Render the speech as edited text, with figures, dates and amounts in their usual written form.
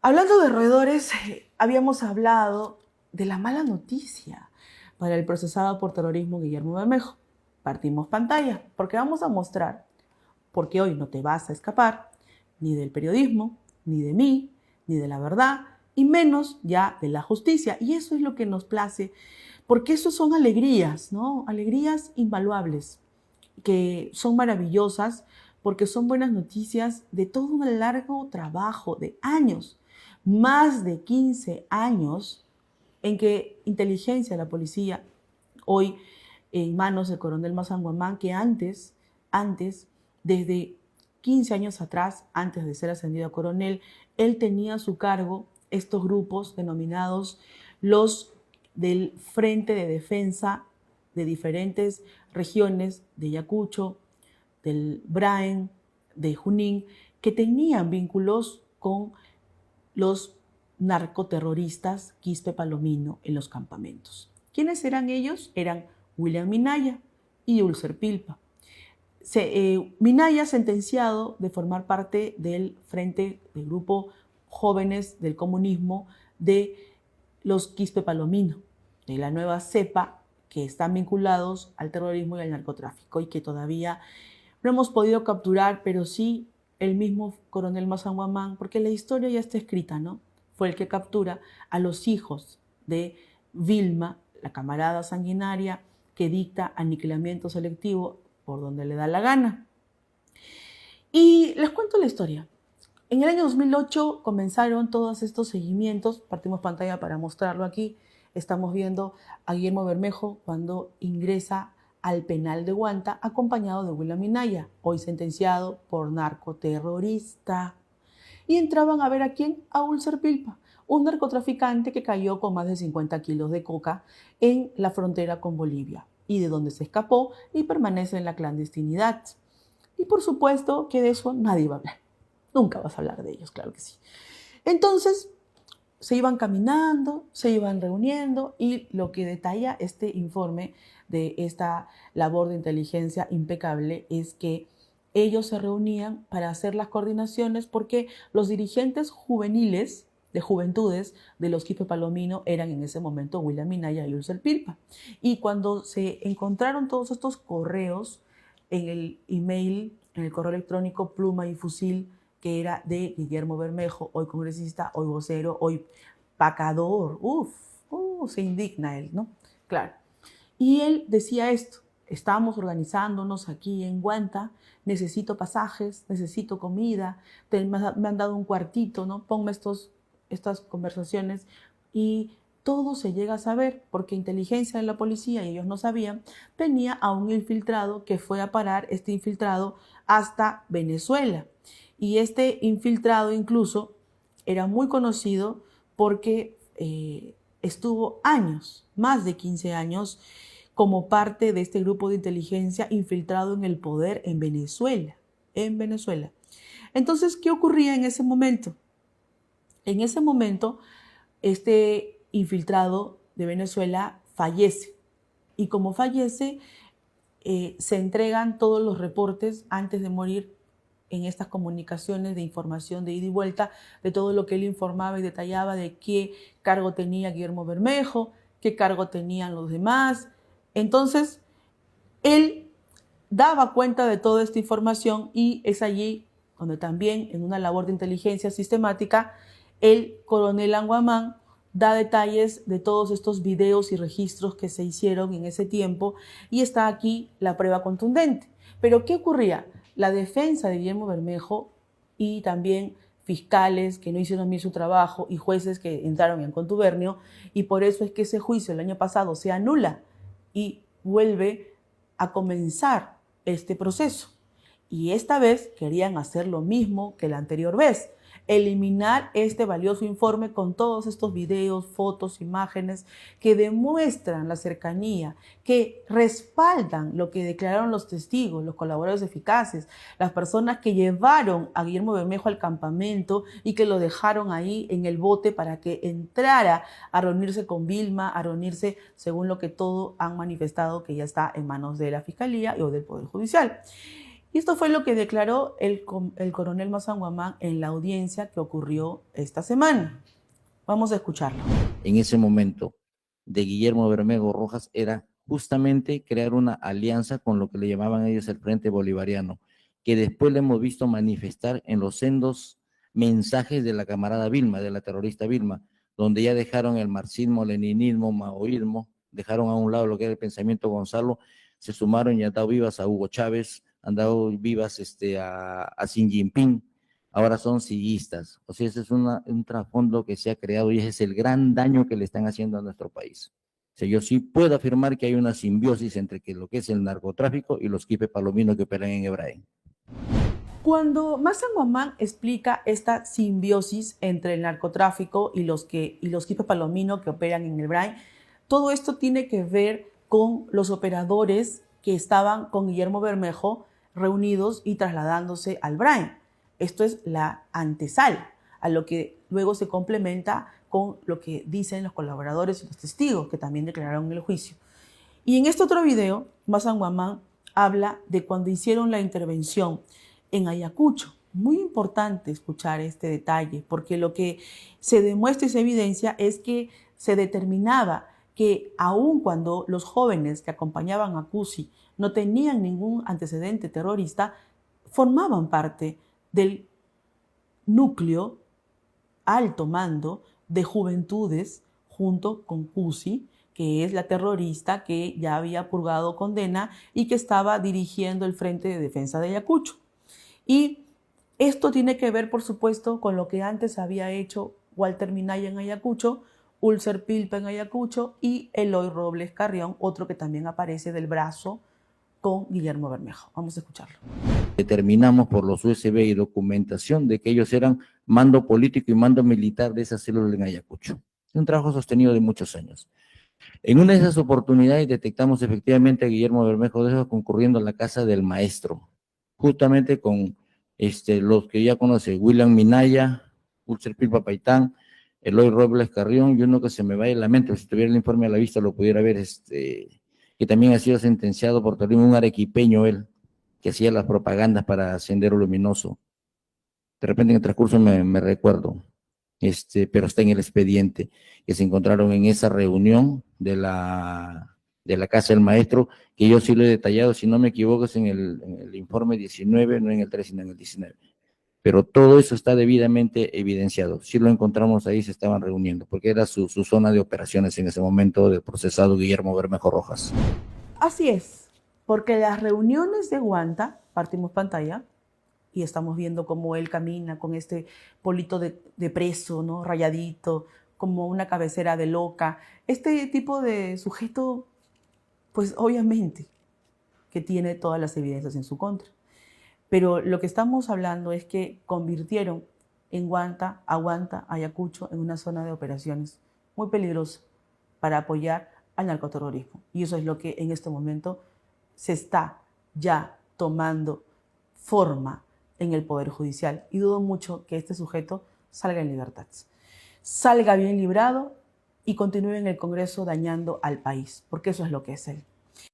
Hablando de roedores, habíamos hablado de la mala noticia para el procesado por terrorismo Guillermo Bermejo. Partimos pantalla porque vamos a mostrar, porque hoy no te vas a escapar ni del periodismo, ni de mí, ni de la verdad, y menos ya de la justicia. Y eso es lo que nos place, porque eso son alegrías, ¿no? Alegrías invaluables, que son maravillosas porque son buenas noticias de todo un largo trabajo de años, más de 15 años en que inteligencia, la policía, hoy en manos del coronel Mazanguamán, que antes, desde 15 años atrás, antes de ser ascendido a coronel, él tenía a su cargo estos grupos denominados los del Frente de Defensa de diferentes regiones de Ayacucho, del Braen, de Junín, que tenían vínculos con los narcoterroristas Quispe Palomino en los campamentos. ¿Quiénes eran ellos? Eran William Minaya y Ulcer Pilpa. Minaya sentenciado de formar parte del frente del grupo jóvenes del comunismo de los Quispe Palomino, de la nueva cepa que están vinculados al terrorismo y al narcotráfico y que todavía no hemos podido capturar, pero sí el mismo coronel Mazanguamán, porque la historia ya está escrita, ¿no? Fue el que captura a los hijos de Vilma, la camarada sanguinaria que dicta aniquilamiento selectivo por donde le da la gana. Y les cuento la historia. En el año 2008 comenzaron todos estos seguimientos, partimos pantalla para mostrarlo aquí, estamos viendo a Guillermo Bermejo cuando ingresa al penal de Guanta acompañado de William Minaya, hoy sentenciado por narcoterrorista. Y entraban a ver a quién, a Ulcer Pilpa, un narcotraficante que cayó con más de 50 kilos de coca en la frontera con Bolivia y de donde se escapó y permanece en la clandestinidad. Y por supuesto que de eso nadie va a hablar. Nunca vas a hablar de ellos, claro que sí. Entonces, se iban caminando, se iban reuniendo y lo que detalla este informe de esta labor de inteligencia impecable es que ellos se reunían para hacer las coordinaciones porque los dirigentes juveniles de juventudes de los Quispe Palomino eran en ese momento William Minaya y Ulcer Pilpa. Y cuando se encontraron todos estos correos en el email, en el correo electrónico pluma y fusil, que era de Guillermo Bermejo, hoy congresista, hoy vocero, hoy pacador. Se indigna él, ¿no? Claro. Y él decía esto: estamos organizándonos aquí en Guanta, necesito pasajes, necesito comida, me han dado un cuartito, ¿no? Ponme estas conversaciones y todo se llega a saber porque inteligencia de la policía, y ellos no sabían, tenía a un infiltrado que fue a parar, este infiltrado, hasta Venezuela. Y este infiltrado incluso era muy conocido porque estuvo años, más de 15 años, como parte de este grupo de inteligencia infiltrado en el poder en Venezuela. En Venezuela. Entonces, ¿qué ocurría en ese momento? En ese momento, este infiltrado de Venezuela fallece. Y como fallece, se entregan todos los reportes antes de morir en estas comunicaciones de información de ida y vuelta, de todo lo que él informaba y detallaba de qué cargo tenía Guillermo Bermejo, qué cargo tenían los demás. Entonces, él daba cuenta de toda esta información y es allí donde también, en una labor de inteligencia sistemática, el coronel Anguamán da detalles de todos estos videos y registros que se hicieron en ese tiempo y está aquí la prueba contundente. Pero ¿qué ocurría? La defensa de Guillermo Bermejo y también fiscales que no hicieron bien su trabajo y jueces que entraron en contubernio, y por eso es que ese juicio el año pasado se anula y vuelve a comenzar este proceso. Y esta vez querían hacer lo mismo que la anterior vez: eliminar este valioso informe con todos estos videos, fotos, imágenes que demuestran la cercanía, que respaldan lo que declararon los testigos, los colaboradores eficaces, las personas que llevaron a Guillermo Bermejo al campamento y que lo dejaron ahí en el bote para que entrara a reunirse con Vilma, a reunirse según lo que todos han manifestado que ya está en manos de la Fiscalía o del Poder Judicial. Y esto fue lo que declaró el coronel Mazán Guamán en la audiencia que ocurrió esta semana. Vamos a escucharlo. En ese momento de Guillermo Bermejo Rojas era justamente crear una alianza con lo que le llamaban ellos el Frente Bolivariano, que después le hemos visto manifestar en los sendos mensajes de la camarada Vilma, de la terrorista Vilma, donde ya dejaron el marxismo, leninismo, maoísmo, dejaron a un lado lo que era el pensamiento Gonzalo, se sumaron y han dado vivas a Hugo Chávez, han dado vivas a Xi Jinping, ahora son siguistas. O sea, ese es un trasfondo que se ha creado y ese es el gran daño que le están haciendo a nuestro país. O sea, yo sí puedo afirmar que hay una simbiosis entre lo que es el narcotráfico y los quipes palominos que operan en Hebrae. Cuando Mazán Guamán explica esta simbiosis entre el narcotráfico y los quipes palomino que operan en el BRAIN, todo esto tiene que ver con los operadores que estaban con Guillermo Bermejo reunidos y trasladándose al BRAIN. Esto es la antesala, a lo que luego se complementa con lo que dicen los colaboradores y los testigos que también declararon en el juicio. Y en este otro video, Mazán Guamán habla de cuando hicieron la intervención en Ayacucho. Muy importante escuchar este detalle, porque lo que se demuestra y se evidencia es que se determinaba que aun cuando los jóvenes que acompañaban a Cusi no tenían ningún antecedente terrorista, formaban parte del núcleo alto mando de Juventudes junto con Cusi, que es la terrorista que ya había purgado condena y que estaba dirigiendo el Frente de Defensa de Ayacucho. Y esto tiene que ver, por supuesto, con lo que antes había hecho Walter Minaya en Ayacucho, Ulcer Pilpa en Ayacucho y Eloy Robles Carrión, otro que también aparece del brazo con Guillermo Bermejo. Vamos a escucharlo. Determinamos por los USB y documentación de que ellos eran mando político y mando militar de esa célula en Ayacucho. Es un trabajo sostenido de muchos años. En una de esas oportunidades detectamos efectivamente a Guillermo Bermejo de eso concurriendo a la casa del maestro, justamente con los que ya conoce, William Minaya, Ulcer Pilpa Paitán, Eloy Robles Carrión y uno que se me va de la mente, si tuviera el informe a la vista lo pudiera ver, que también ha sido sentenciado por terrorismo, un arequipeño él, que hacía las propagandas para Sendero Luminoso. De repente en el transcurso me recuerdo, pero está en el expediente, que se encontraron en esa reunión de la casa del maestro, que yo sí lo he detallado, si no me equivoco es en el informe 19, no en el 3, sino en el 19. Pero todo eso está debidamente evidenciado. Si lo encontramos ahí, se estaban reuniendo, porque era su zona de operaciones en ese momento del procesado Guillermo Bermejo Rojas. Así es, porque las reuniones de Guanta, partimos pantalla, y estamos viendo cómo él camina con este polito de preso, ¿no? Rayadito, como una cabecera de loca. Este tipo de sujeto, pues obviamente que tiene todas las evidencias en su contra. Pero lo que estamos hablando es que convirtieron en Guanta, Ayacucho, en una zona de operaciones muy peligrosa para apoyar al narcoterrorismo. Y eso es lo que en este momento se está ya tomando forma en el Poder Judicial. Y dudo mucho que este sujeto salga en libertad. Salga bien librado y continúe en el Congreso dañando al país, porque eso es lo que es él.